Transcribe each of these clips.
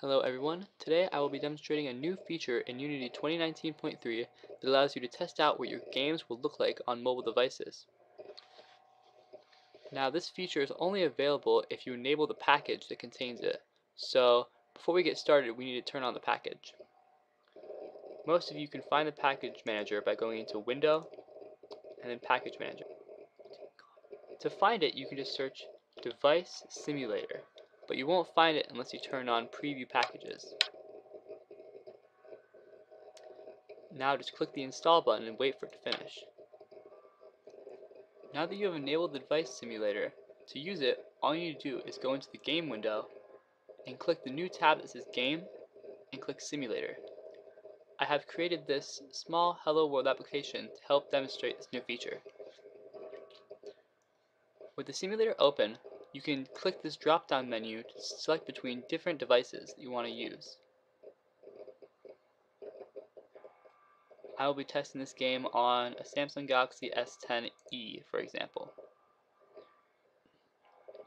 Hello everyone, today I will be demonstrating a new feature in Unity 2019.3 that allows you to test out what your games will look like on mobile devices. Now this feature is only available if you enable the package that contains it. So before we get started we need to turn on the package. Most of you can find the package manager by going into Window and then Package Manager. To find it you can just search Device Simulator, but you won't find it unless you turn on Preview Packages. Now just click the install button and wait for it to finish. Now that you have enabled the device simulator, to use it, all you need to do is go into the game window and click the new tab that says Game and click Simulator. I have created this small Hello World application to help demonstrate this new feature. With the simulator open, you can click this drop down menu to select between different devices that you want to use. I will be testing this game on a Samsung Galaxy S10e, for example.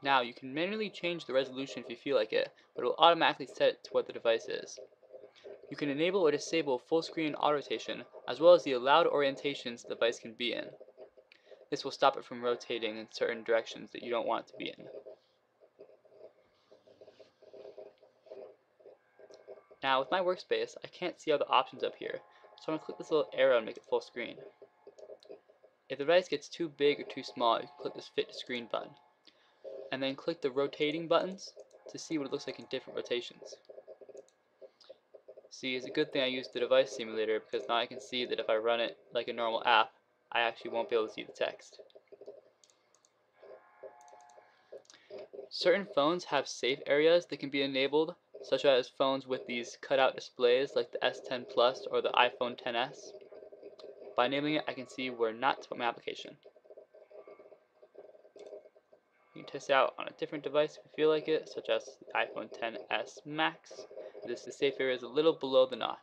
Now, you can manually change the resolution if you feel like it, but it will automatically set it to what the device is. You can enable or disable full screen auto rotation, as well as the allowed orientations the device can be in. This will stop it from rotating in certain directions that you don't want it to be in. Now, with my workspace, I can't see all the options up here, so I'm going to click this little arrow and make it full screen. If the device gets too big or too small, you can click this Fit to Screen button, and then click the rotating buttons to see what it looks like in different rotations. See, it's a good thing I used the device simulator because now I can see that if I run it like a normal app, I actually won't be able to see the text. Certain phones have safe areas that can be enabled, such as phones with these cutout displays like the S10 Plus or the iPhone XS. By enabling it, I can see where not to put my application. You can test it out on a different device if you feel like it, such as the iPhone XS Max. The safe area is a little below the notch.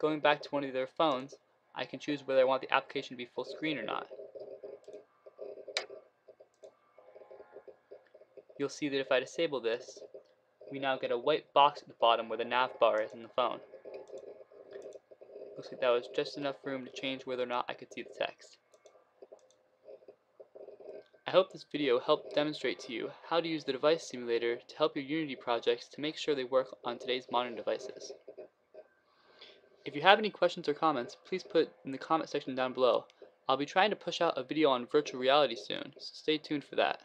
Going back to one of their phones, I can choose whether I want the application to be full screen or not. You'll see that if I disable this, we now get a white box at the bottom where the nav bar is in the phone. Looks like that was just enough room to change whether or not I could see the text. I hope this video helped demonstrate to you how to use the device simulator to help your Unity projects to make sure they work on today's modern devices. If you have any questions or comments, please put in the comment section down below. I'll be trying to push out a video on virtual reality soon, so stay tuned for that.